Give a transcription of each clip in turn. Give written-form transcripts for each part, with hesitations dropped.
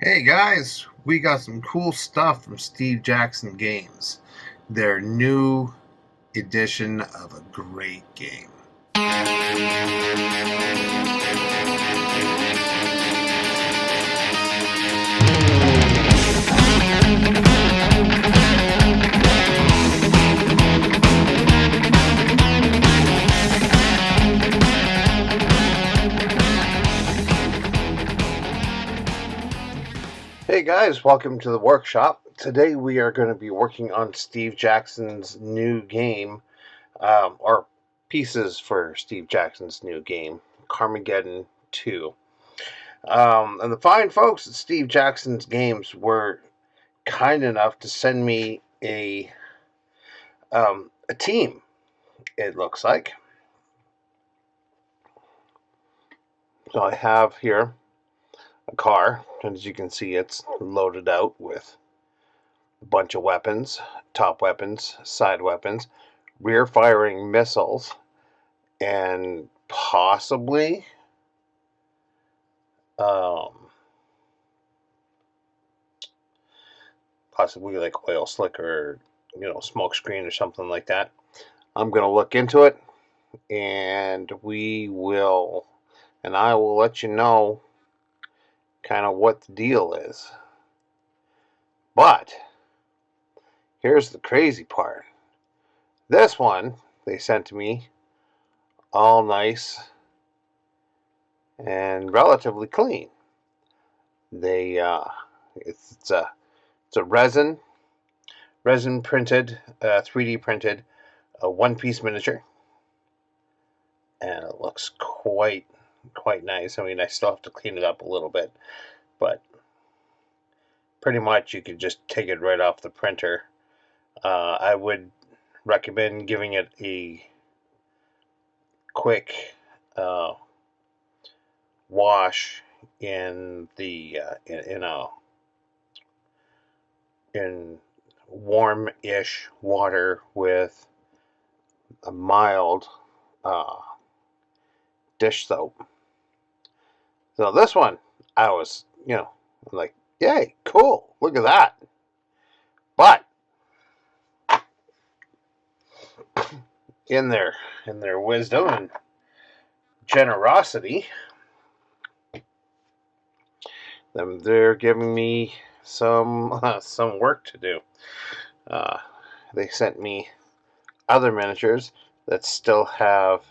Hey guys, we got some cool stuff from Steve Jackson Games. Their new edition of a great game. Hey guys, welcome to the workshop. Today we are going to be working on Steve Jackson's new game, or pieces for Steve Jackson's new game, Carmageddon 2. And the fine folks at Steve Jackson's Games were kind enough to send me a team, it looks like. So I have here a car, and as you can see, it's loaded out with a bunch of weapons, top weapons, side weapons, rear firing missiles, and possibly like oil slick or smoke screen or something like that. I'm gonna look into it, and I will let you know kind of what the deal is. But here's the crazy part. This one they sent to me all nice and relatively clean. It's a resin printed, 3D printed, one-piece miniature, and it looks quite nice. I mean, I still have to clean it up a little bit, but pretty much you could just take it right off the printer. I would recommend giving it a quick wash in warm-ish water with a mild dish soap. So this one, I was, like, yay, cool, look at that. But in their wisdom and generosity, they're giving me some work to do. They sent me other miniatures that still have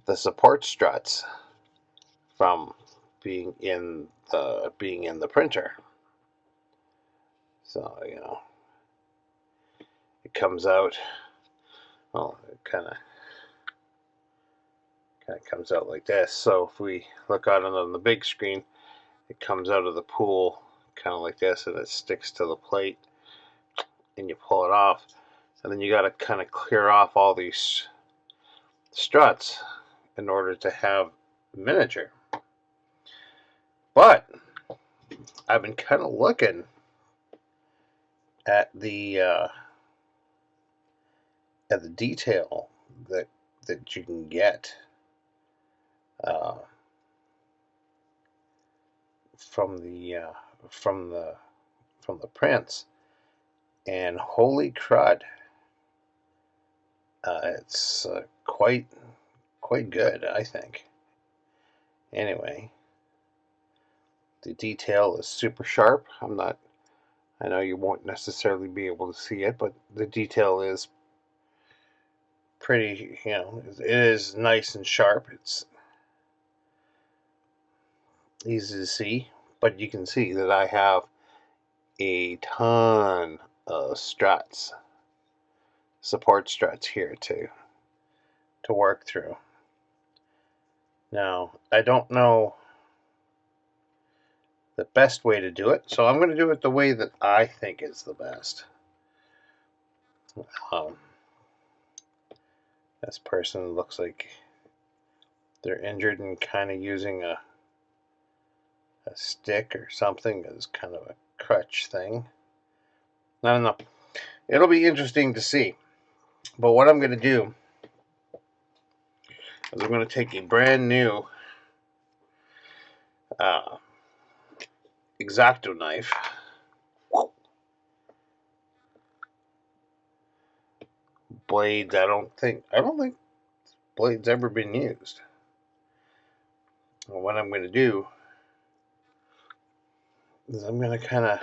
the support struts from being in the printer. So it comes out. Well, it kind of comes out like this. So if we look out on the big screen, it comes out of the pool kind of like this, and it sticks to the plate, and you pull it off, and then you got to kind of clear off all these struts in order to have miniature. But I've been kind of looking at the detail that you can get from the prints, and holy crud, it's quite good, I think. Anyway, the detail is super sharp. I know you won't necessarily be able to see it, but the detail is pretty, it is nice and sharp. It's easy to see, but you can see that I have a ton of struts, support struts here to work through. Now, I don't know the best way to do it, so I'm going to do it the way that I think is the best. This person looks like they're injured and kind of using a stick or something as kind of a crutch thing. I don't know. It'll be interesting to see. But what I'm going to do is I'm going to take a brand new X-Acto knife. Blades, I don't think blades ever been used. Well, what I'm going to do is I'm going to kind of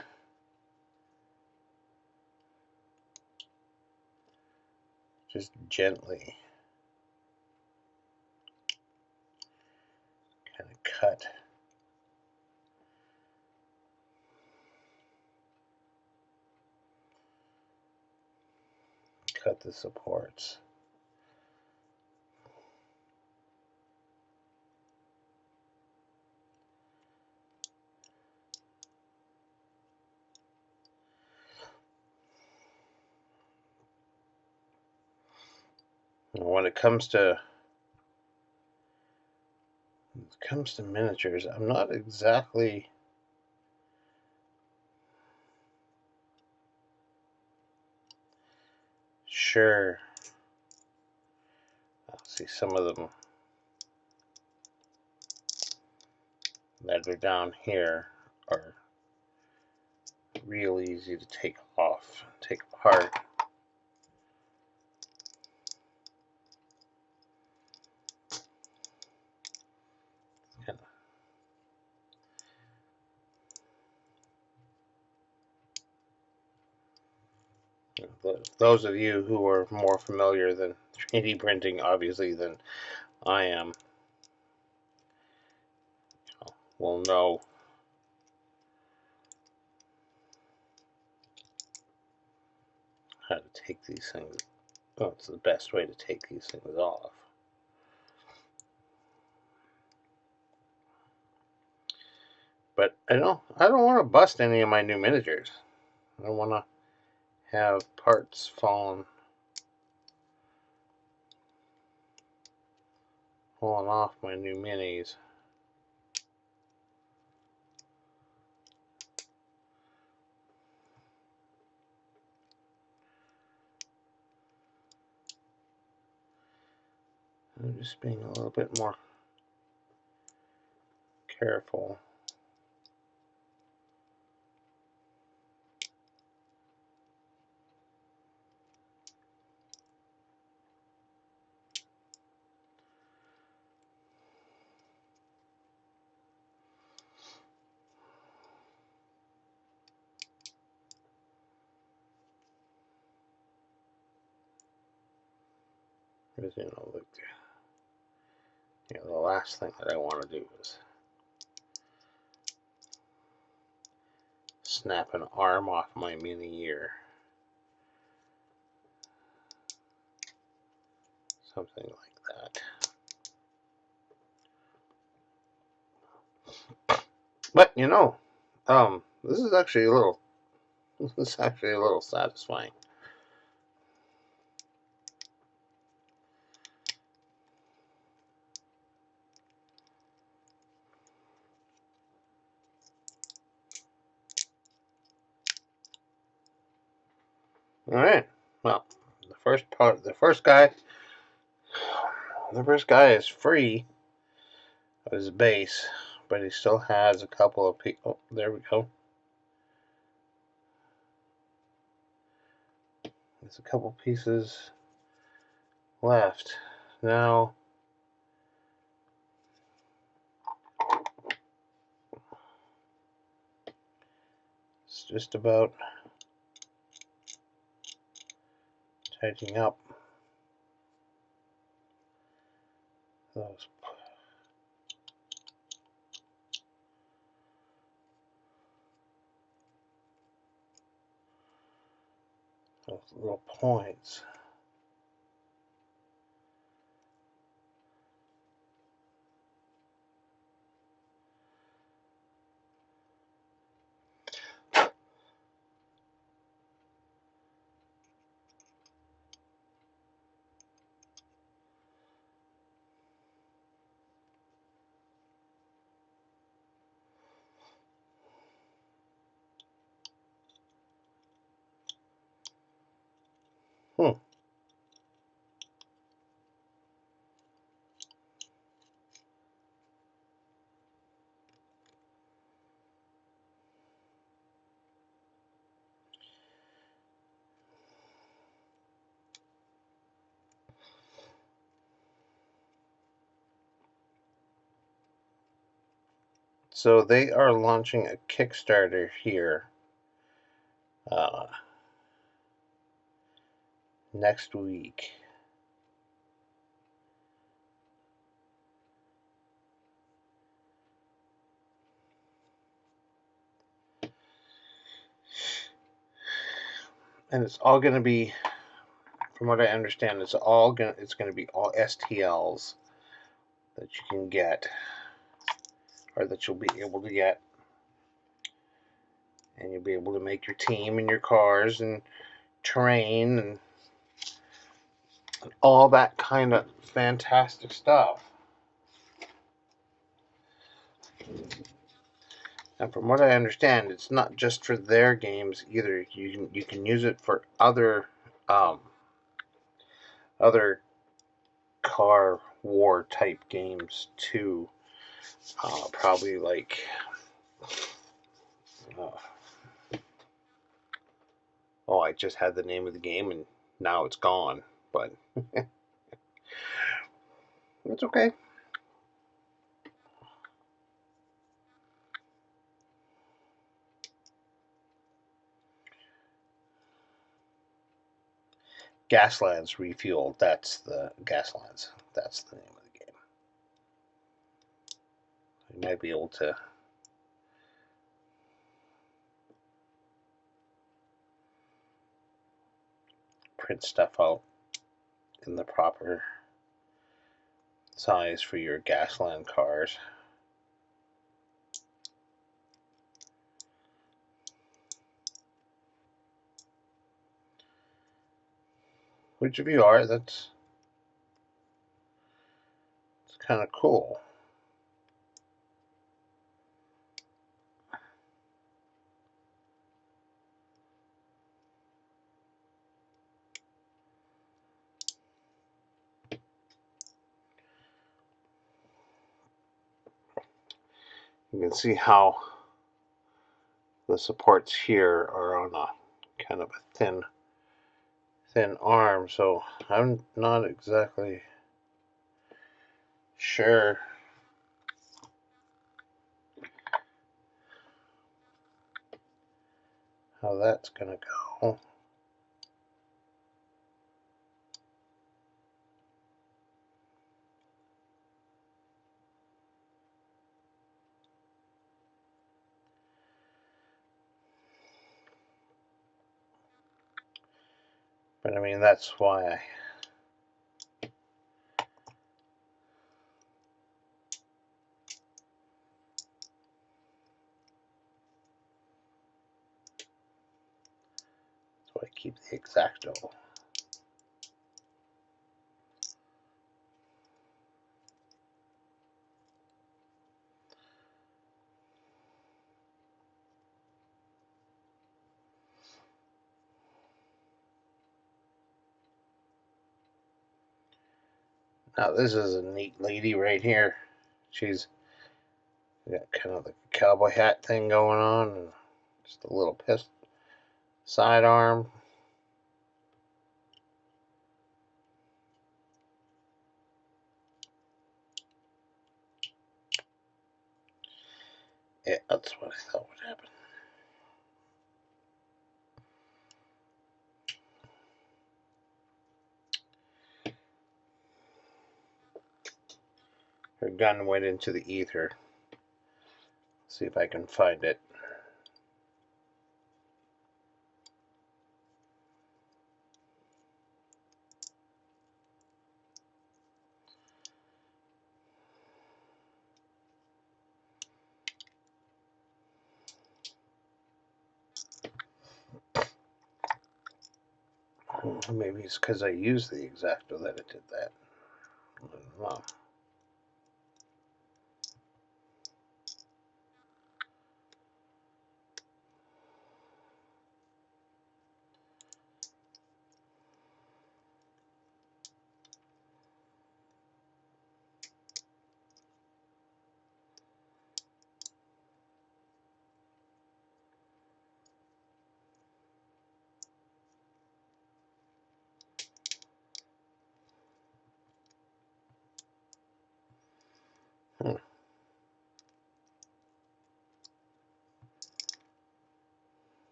just gently kind of cut the supports. When it comes to miniatures, I'm not exactly sure. I'll see some of them that are down here are real easy to take apart. Those of you who are more familiar than 3D printing, obviously, than I am, will know how to take these things. Oh, it's the best way to take these things off. But I don't want to bust any of my new miniatures. I don't want to have parts falling off my new minis. I'm just being a little bit more careful. Because, the last thing that I want to do is snap an arm off my mini ear. Something like that. But this is actually a little satisfying. All right. Well, the first guy is free of his base, but he still has a couple of people. Oh, there we go. There's a couple pieces left. Now, it's just about tightening up those little points. So they are launching a Kickstarter here next week. And it's all going to be, from what I understand, it's going to be all STLs that you can get, or that you'll be able to get, and you'll be able to make your team and your cars and terrain and all that kind of fantastic stuff. And from what I understand, it's not just for their games either. You can use it for other other car war type games too. Probably like oh, I just had the name of the game and now it's gone. But it's okay. Gaslands Refueled. That's the Gaslands. That's the name of the game. You might be able to print stuff out in the proper size for your Gasland cars. Which if you are, that's kind of cool. You can see how the supports here are on a kind of a thin arm, so I'm not exactly sure how that's gonna go. But I mean, that's why I keep the X-Acto. Now this is a neat lady right here. She's got kind of the cowboy hat thing going on, and just a little sidearm. Yeah, that's what I thought would happen. Her gun went into the ether. See if I can find it. Maybe it's because I used the X-Acto that it did that. I don't know.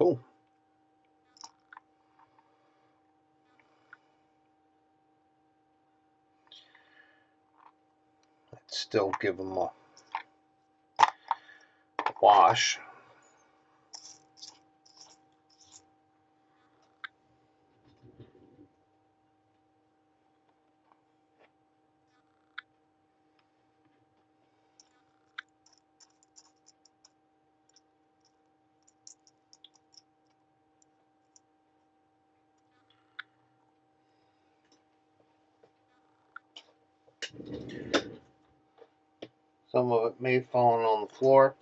Cool. Let's still give them a wash. Some of it may have fallen on the floor,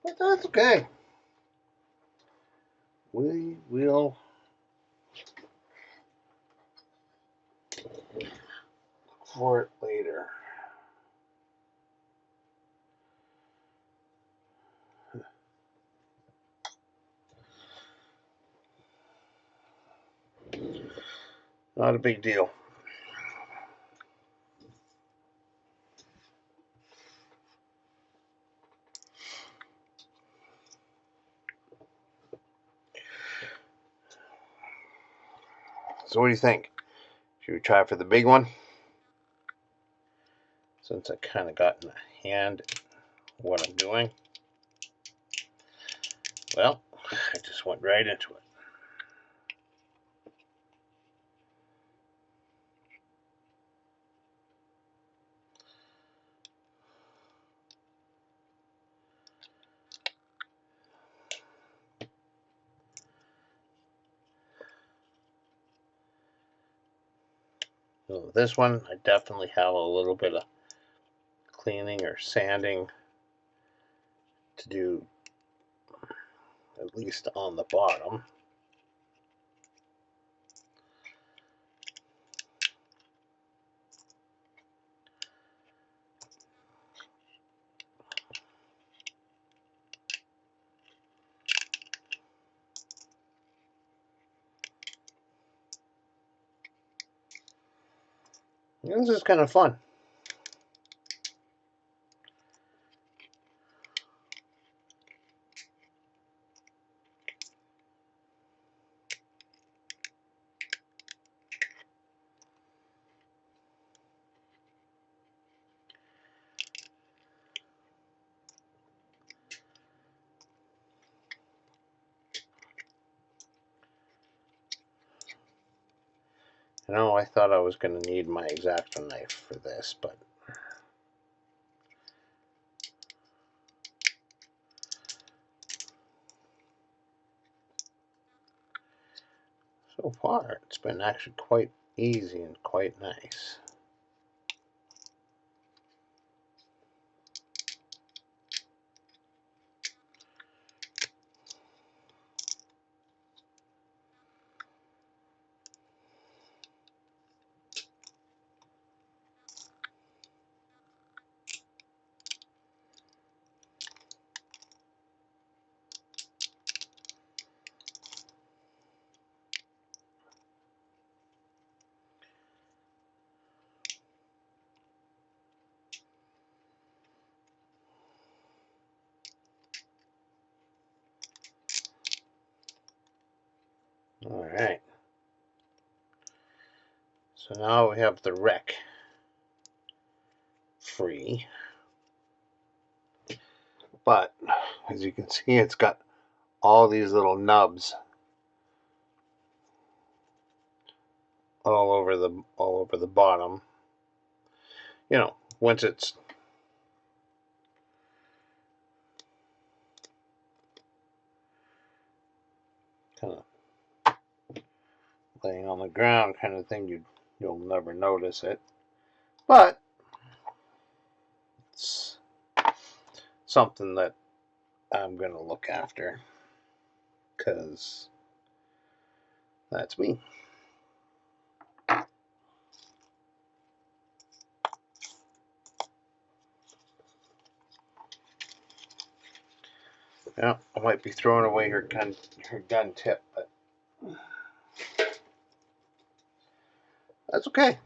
but that's okay. We will look for it later. Not a big deal. So what do you think? Should we try for the big one? Since I kind of got in the hand what I'm doing. Well, I just went right into it. So this one, I definitely have a little bit of cleaning or sanding to do, at least on the bottom. This is kind of fun. You know, I thought I was going to need my X-Acto knife for this, but so far it's been actually quite easy and quite nice. All right. So now we have the wreck free. But as you can see, it's got all these little nubs all over the bottom. You know, once it's kind of laying on the ground kind of thing, you'll never notice it. But it's something that I'm going to look after because that's me. Yeah, I might be throwing away her gun tip, but that's okay.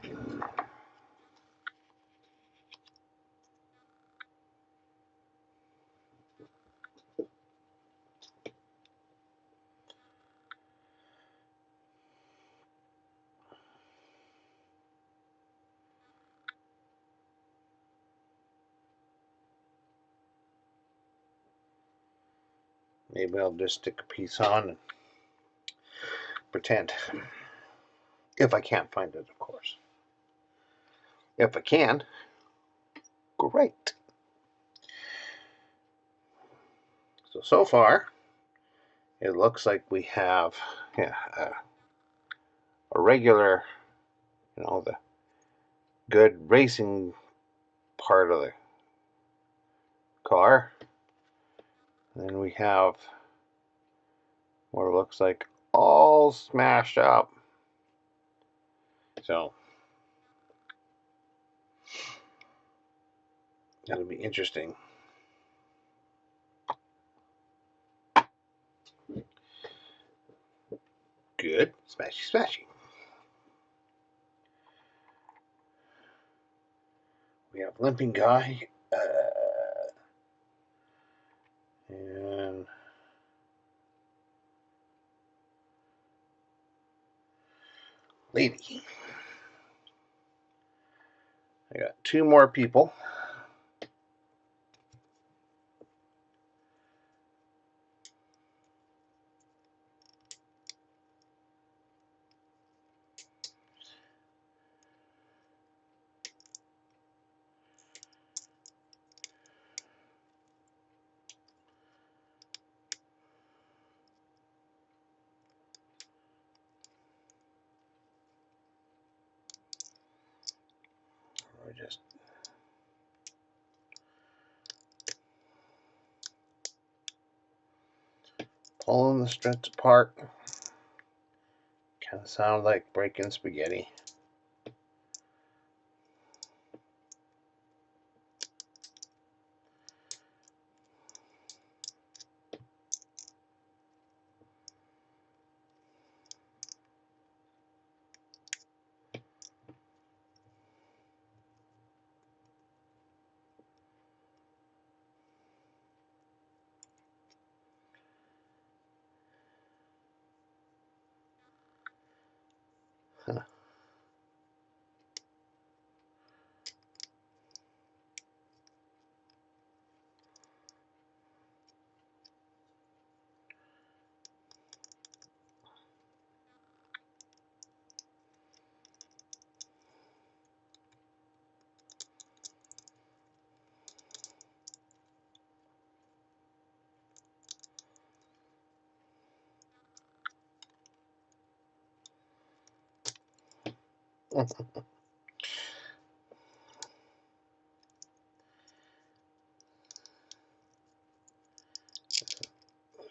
Maybe I'll just stick a piece on and pretend. If I can't find it, of course. If I can, great. So far, it looks like we have a regular, the good racing part of the car. And then we have what it looks like all smashed up. So that'll be interesting. Good. Smashy, smashy. We have limping guy. And lady. I got two more people. We're just pulling the struts apart. Kind of sound like breaking spaghetti. Huh.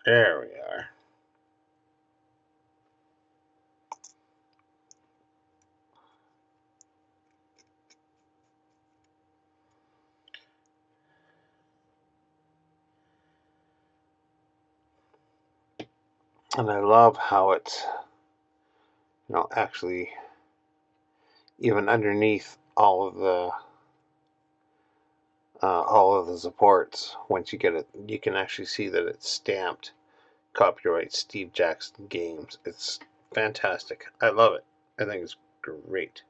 There we are. And I love how it's, actually even underneath all of the supports. Once you get it, you can actually see that it's stamped copyright Steve Jackson Games. It's fantastic. I love it. I think it's great.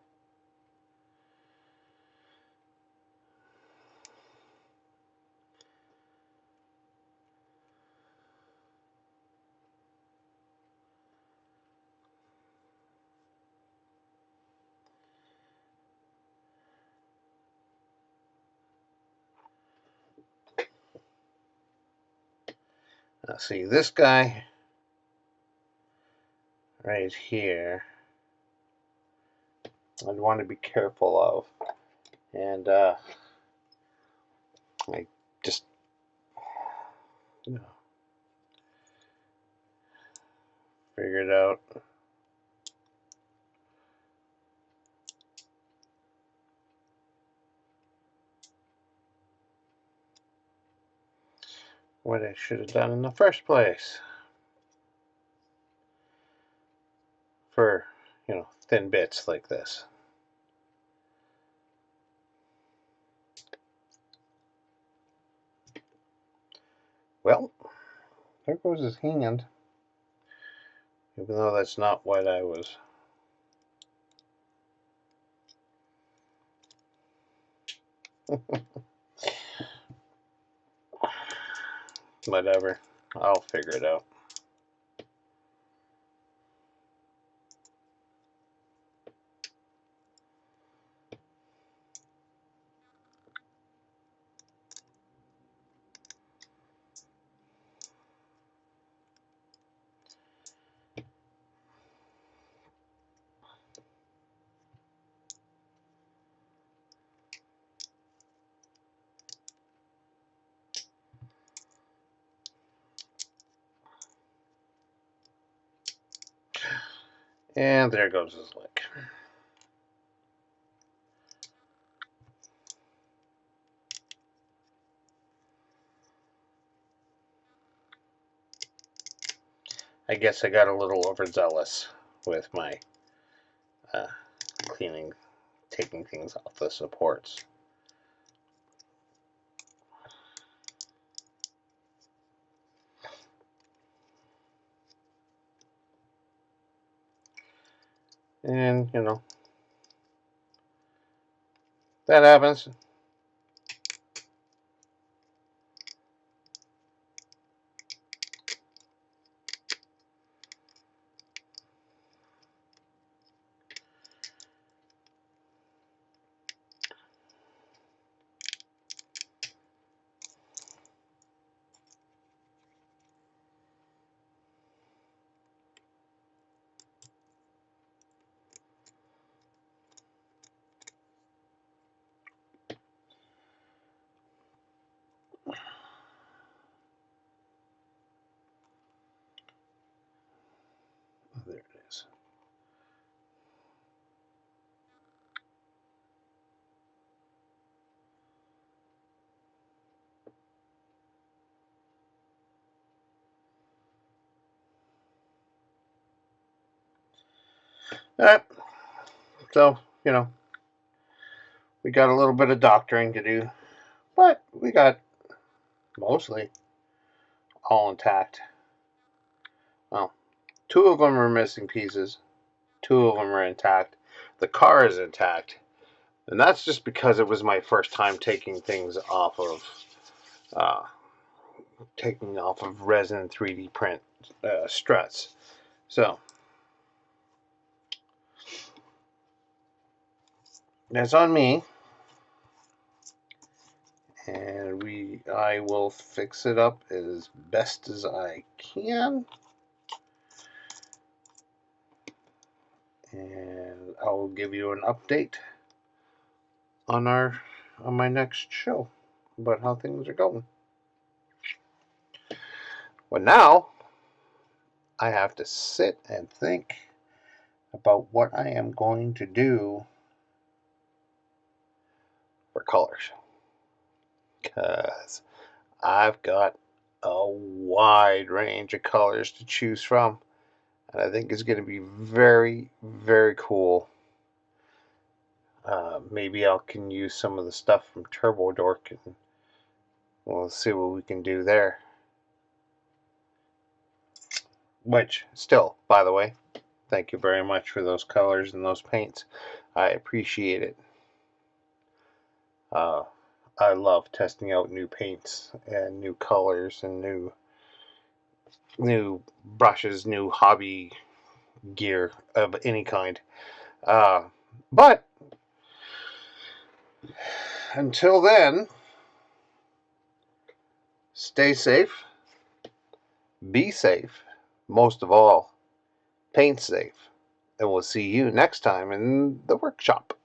Now see this guy right here, I'd want to be careful of. And I just, figured out what I should have done in the first place for, thin bits like this. Well, there goes his hand. Even though that's not what I was. Whatever. I'll figure it out. And there goes his lick. I guess I got a little overzealous with my cleaning, taking things off the supports. And, you know, that happens. There it is. All right. So, you know, we got a little bit of doctoring to do, but we got mostly all intact. Well, two of them are missing pieces. Two of them are intact. The car is intact. And that's just because it was my first time taking things off of resin 3D print struts. So that's on me, and I will fix it up as best as I can, and I'll give you an update on my next show about how things are going. Well, now I have to sit and think about what I am going to do for colors, because I've got a wide range of colors to choose from, and I think it's going to be very, very cool. Maybe I can use some of the stuff from Turbo Dork, and we'll see what we can do there. Which, still, by the way, thank you very much for those colors and those paints. I appreciate it. I love testing out new paints and new colors and new brushes, new hobby gear of any kind. But until then, stay safe, be safe, most of all, paint safe, and we'll see you next time in the workshop.